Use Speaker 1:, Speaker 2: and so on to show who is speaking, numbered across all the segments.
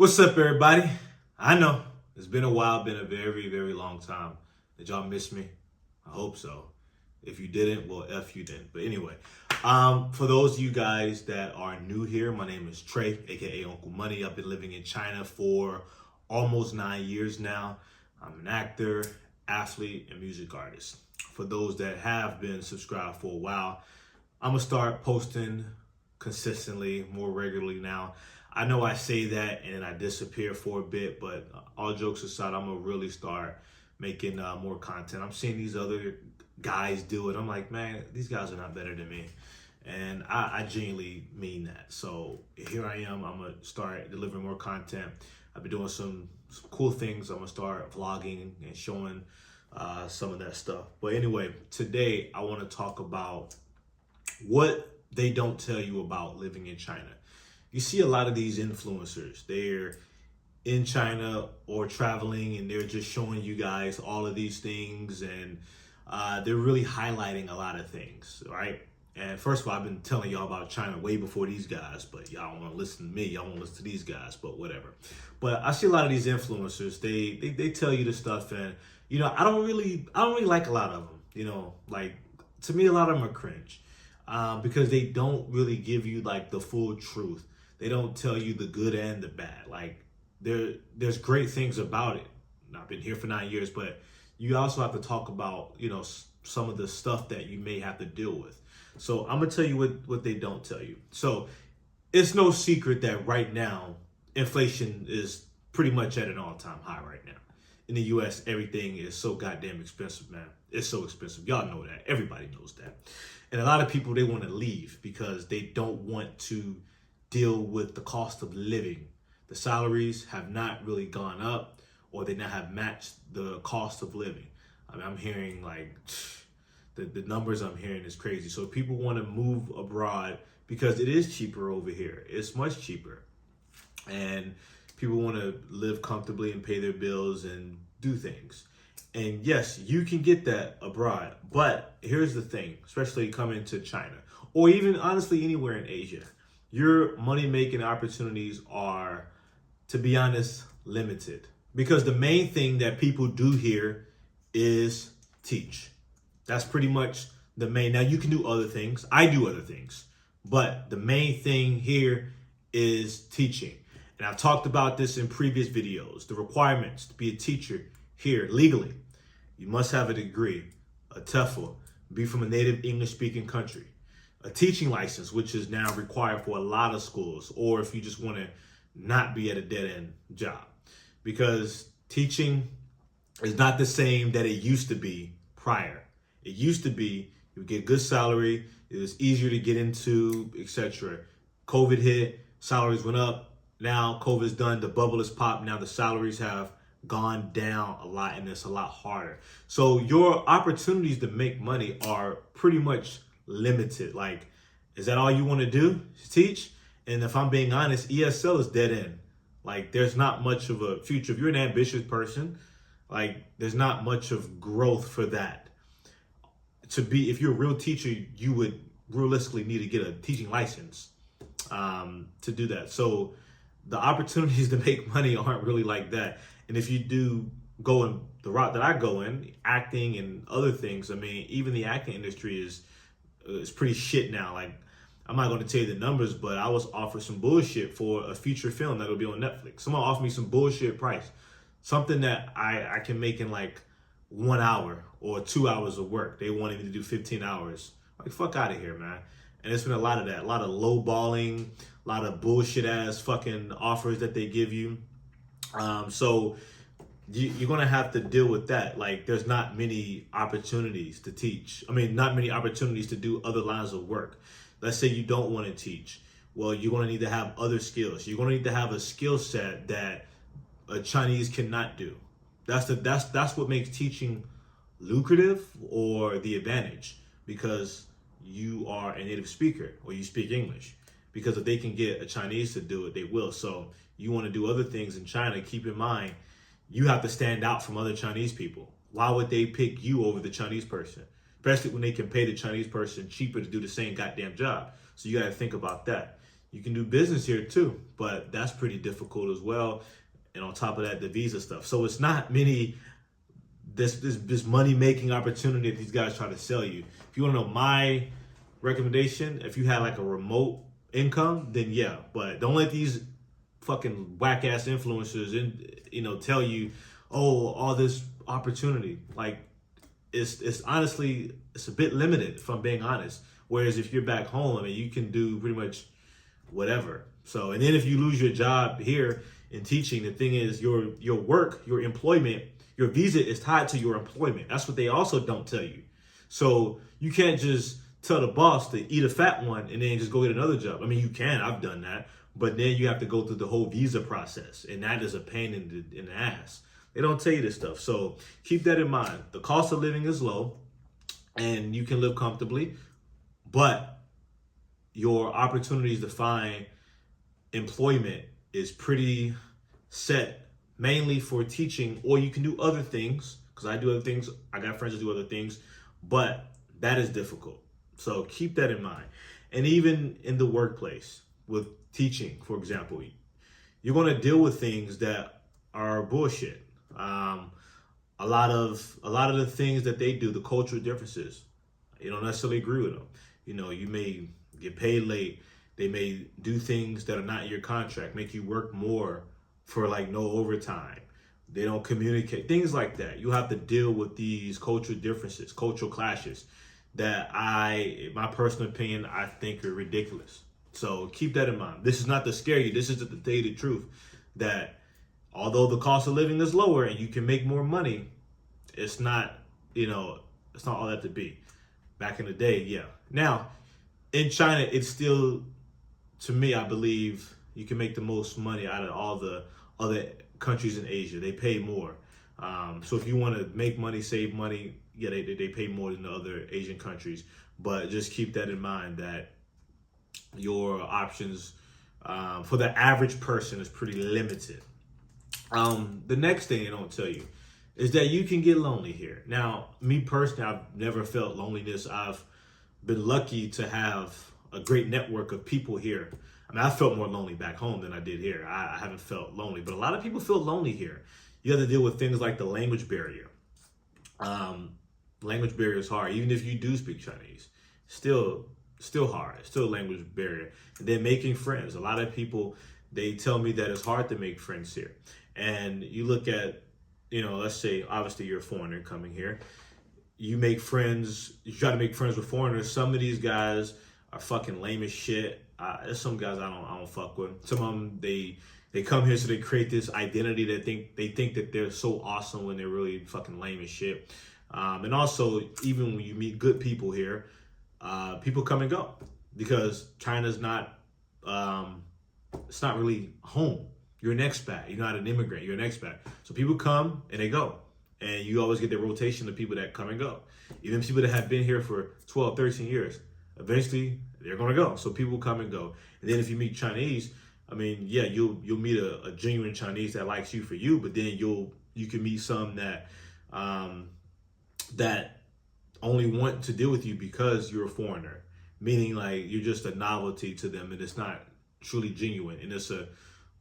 Speaker 1: What's up, everybody? I know it's been a while, been a very, very long time. Did y'all miss me? I hope so. If you didn't, well, F you didn't. But anyway, for those of you guys that are new here, my name is Trey, aka Uncle Money. I've been living in China for almost 9 years now. I'm an actor, athlete, and music artist. For those that have been subscribed for a while, I'm gonna start posting consistently, more regularly now. I know I say that and then I disappear for a bit, but all jokes aside, I'm gonna really start making more content. I'm seeing these other guys do it. I'm like, man, these guys are not better than me. And I genuinely mean that. So here I am. I'm gonna start delivering more content. I've been doing some cool things. I'm gonna start vlogging and showing some of that stuff. But anyway, today I want to talk about what they don't tell you about living in China. You see a lot of these influencers. They're in China or traveling and they're just showing you guys all of these things, and they're really highlighting a lot of things, right? And first of all, I've been telling y'all about China way before these guys, but y'all don't want to listen to me. Y'all want to listen to these guys, but whatever. But I see a lot of these influencers. They tell you the stuff, and I don't really like a lot of them. Like, to me, a lot of them are cringe because they don't really give you like the full truth. They don't tell you the good and the bad. Like, there's great things about it. I've been here for 9 years, but you also have to talk about, some of the stuff that you may have to deal with. So I'm gonna tell you what they don't tell you. So it's no secret that right now, inflation is pretty much at an all-time high right now. In the US, everything is so goddamn expensive, man. It's so expensive. Y'all know that. Everybody knows that. And a lot of people, they want to leave because they don't want to deal with the cost of living. The salaries have not really gone up, or they not have matched the cost of living. I mean, I'm hearing like the numbers I'm hearing is crazy. So people want to move abroad because it is cheaper over here. It's much cheaper. And people want to live comfortably and pay their bills and do things. And yes, you can get that abroad. But here's the thing, especially coming to China or even honestly anywhere in Asia, your money making opportunities are, to be honest, limited. Because the main thing that people do here is teach. That's pretty much the main. Now you can do other things. I do other things. But the main thing here is teaching. And I've talked about this in previous videos. The requirements to be a teacher here legally. You must have a degree, a TEFL, be from a native English speaking country, a teaching license, which is now required for a lot of schools, or if you just want to not be at a dead end job. Because teaching is not the same that it used to be prior. It used to be you get good salary, it was easier to get into, etc. COVID hit, salaries went up. Now COVID's done, the bubble has popped. Now the salaries have gone down a lot, and it's a lot harder. So your opportunities to make money are pretty much limited. Like, is that all you want to do? Teach? And if I'm being honest, ESL is dead end. Like, there's not much of a future. If you're an ambitious person, like, there's not much of growth for that. If you're a real teacher, you would realistically need to get a teaching license to do that. So the opportunities to make money aren't really like that. And if you do go in the route that I go in, acting and other things, I mean, even the acting industry is pretty shit now. Like, I'm not going to tell you the numbers, but I was offered some bullshit for a feature film that'll be on Netflix. Someone offered me some bullshit price, something that I can make in like 1 hour or 2 hours of work. They wanted me to do 15 hours. Like, fuck out of here, man. And it's been a lot of that, a lot of low balling, a lot of bullshit ass fucking offers that they give you. So you're going to have to deal with that. Like, there's not many opportunities to teach. I mean, not many opportunities to do other lines of work. Let's say you don't want to teach. Well, you're going to need to have other skills. You're going to need to have a skill set that a Chinese cannot do. That's what makes teaching lucrative or the advantage, because you are a native speaker or you speak English. Because if they can get a Chinese to do it, they will. So you want to do other things in China, keep in mind, you have to stand out from other Chinese people. Why would they pick you over the Chinese person? Especially when they can pay the Chinese person cheaper to do the same goddamn job. So you got to think about that. You can do business here too, but that's pretty difficult as well. And on top of that, the visa stuff. So it's not many this money making opportunity that these guys try to sell you. If you want to know my recommendation, if you have like a remote income, then yeah. But don't let these fucking whack ass influencers tell you, oh, all this opportunity. Like it's honestly it's a bit limited if I'm being honest. Whereas if you're back home, I mean, you can do pretty much whatever. So, and then if you lose your job here in teaching, the thing is your work, your employment, your visa is tied to your employment. That's what they also don't tell you. So you can't just tell the boss to eat a fat one and then just go get another job. I mean, you can, I've done that, but then you have to go through the whole visa process, and that is a pain in the ass. They don't tell you this stuff. So keep that in mind. The cost of living is low and you can live comfortably, but your opportunities to find employment is pretty set, mainly for teaching, or you can do other things, because I do other things. I got friends that do other things, but that is difficult. So keep that in mind. And even in the workplace with teaching, for example, you're going to deal with things that are bullshit. A lot of the things that they do, the cultural differences, you don't necessarily agree with them. You may get paid late. They may do things that are not in your contract, make you work more for like no overtime. They don't communicate, things like that. You have to deal with these cultural differences, cultural clashes that my personal opinion, I think are ridiculous. So keep that in mind. This is not to scare you. This is to tell you the truth that although the cost of living is lower and you can make more money, it's not all that to be. Back in the day, yeah. Now, in China, it's still, to me, I believe you can make the most money out of all the other countries in Asia. They pay more. So if you want to make money, save money, yeah, they pay more than the other Asian countries. But just keep that in mind that your options for the average person is pretty limited. The next thing they don't tell you is that you can get lonely here. Now, me personally, I've never felt loneliness. I've been lucky to have a great network of people here. I mean, I felt more lonely back home than I did here. I haven't felt lonely, but a lot of people feel lonely here. You have to deal with things like the language barrier. Language barrier is hard. Even if you do speak Chinese, still hard. It's still a language barrier. And then making friends. A lot of people, they tell me that it's hard to make friends here. And you look at, let's say, obviously you're a foreigner coming here. You make friends, you try to make friends with foreigners. Some of these guys are fucking lame as shit. There's some guys I don't fuck with. Some of them, they come here so they create this identity that they think that they're so awesome when they're really fucking lame as shit. And also, even when you meet good people here, people come and go because China's not, it's not really home. You're an expat. You're not an immigrant. You're an expat. So people come and they go. And you always get the rotation of people that come and go. Even people that have been here for 12, 13 years, eventually they're going to go. So people come and go. And then if you meet Chinese, I mean, yeah, you'll meet a genuine Chinese that likes you for you, but then you can meet some that that only want to deal with you because you're a foreigner, meaning like you're just a novelty to them and it's not truly genuine. And it's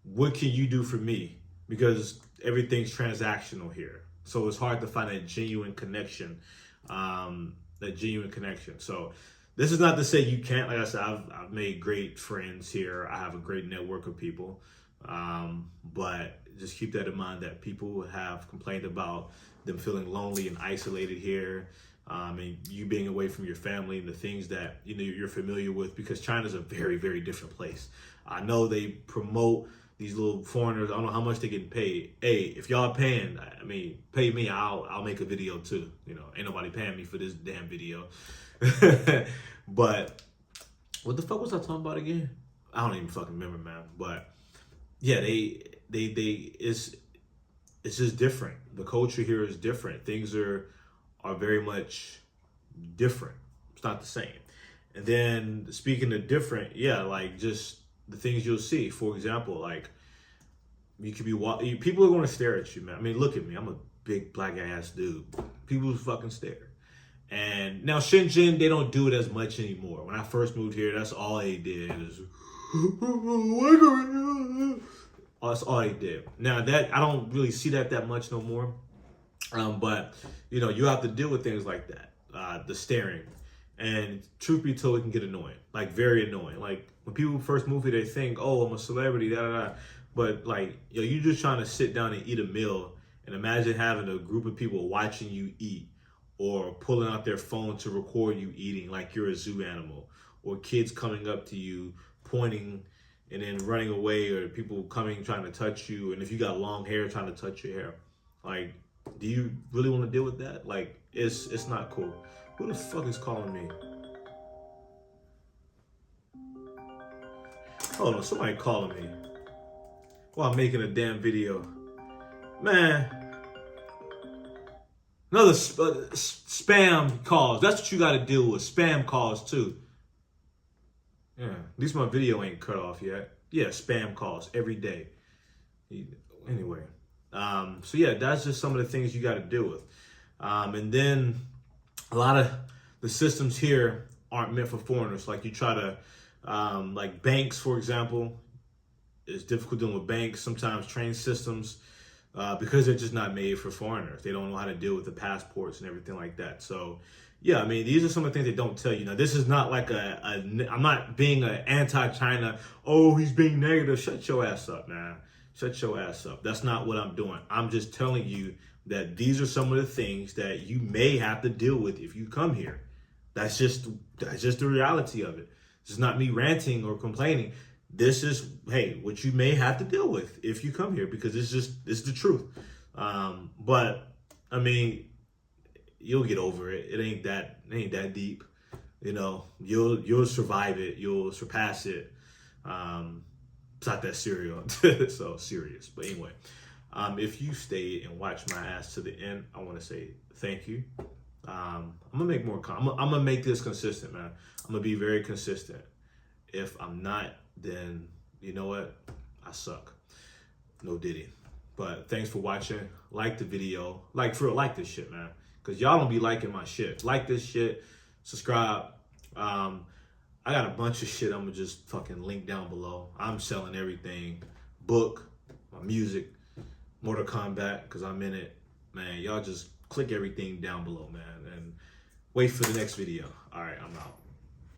Speaker 1: what can you do for me? Because everything's transactional here. So it's hard to find that genuine connection, So this is not to say you can't. Like I said, I've made great friends here. I have a great network of people. But just keep that in mind that people have complained about them feeling lonely and isolated here. And you being away from your family and the things that you're familiar with, because China's a very, very different place. I know they promote these little foreigners. I don't know how much they're getting paid. Hey, if y'all paying, I mean, pay me. I'll make a video too. Ain't nobody paying me for this damn video. But what the fuck was I talking about again? I don't even fucking remember, man. But yeah, it's just different. The culture here is different. Things are very much different. It's not the same. And then speaking of different, yeah, like just the things you'll see. For example, like you could be people are going to stare at you, man. I mean, look at me. I'm a big black ass dude. People fucking stare. And now Shenzhen, they don't do it as much anymore. When I first moved here, that's all they did is That's all he did. Now that I don't really see that much no more. But you know, you have to deal with things like that. The staring. And truth be told, it can get annoying. Like very annoying. Like when people first move here, they think, oh, I'm a celebrity, da da da. But like, yo, you're just trying to sit down and eat a meal and imagine having a group of people watching you eat or pulling out their phone to record you eating like you're a zoo animal, or kids coming up to you, pointing and then running away, or people coming trying to touch you, and if you got long hair trying to touch your hair. Like, do you really want to deal with that? Like, it's not cool. Who the fuck is calling me? Hold on, somebody calling me while I'm making a damn video. Man, another spam calls. That's what you got to deal with. Spam calls too. Yeah, at least my video ain't cut off yet. Yeah, spam calls every day. Anyway, so yeah, that's just some of the things you got to deal with. And then a lot of the systems here aren't meant for foreigners. Like you try to, like banks, for example, it's difficult dealing with banks. Sometimes train systems, because they're just not made for foreigners. They don't know how to deal with the passports and everything like that. So yeah, I mean, these are some of the things they don't tell you. Now, this is not like I'm not being an anti-China, oh, he's being negative. Shut your ass up, man. Shut your ass up. That's not what I'm doing. I'm just telling you that these are some of the things that you may have to deal with if you come here. That's just the reality of it. This is not me ranting or complaining. This is, hey, what you may have to deal with if you come here, because it's the truth. But I mean, you'll get over it. It ain't that deep. You know, you'll survive it. You'll surpass it. It's not that serious. So serious. But anyway, if you stayed and watched my ass to the end, I want to say thank you. I'm gonna make more. I'm gonna make this consistent, man. I'm gonna be very consistent. If I'm not, then you know what? I suck. No diddy. But thanks for watching. Like the video. Like this shit, man. Because y'all don't be liking my shit. Like this shit. Subscribe. I got a bunch of shit I'm going to just fucking link down below. I'm selling everything. Book, my music, Mortal Kombat, because I'm in it. Man, y'all just click everything down below, man. And wait for the next video. All right, I'm out.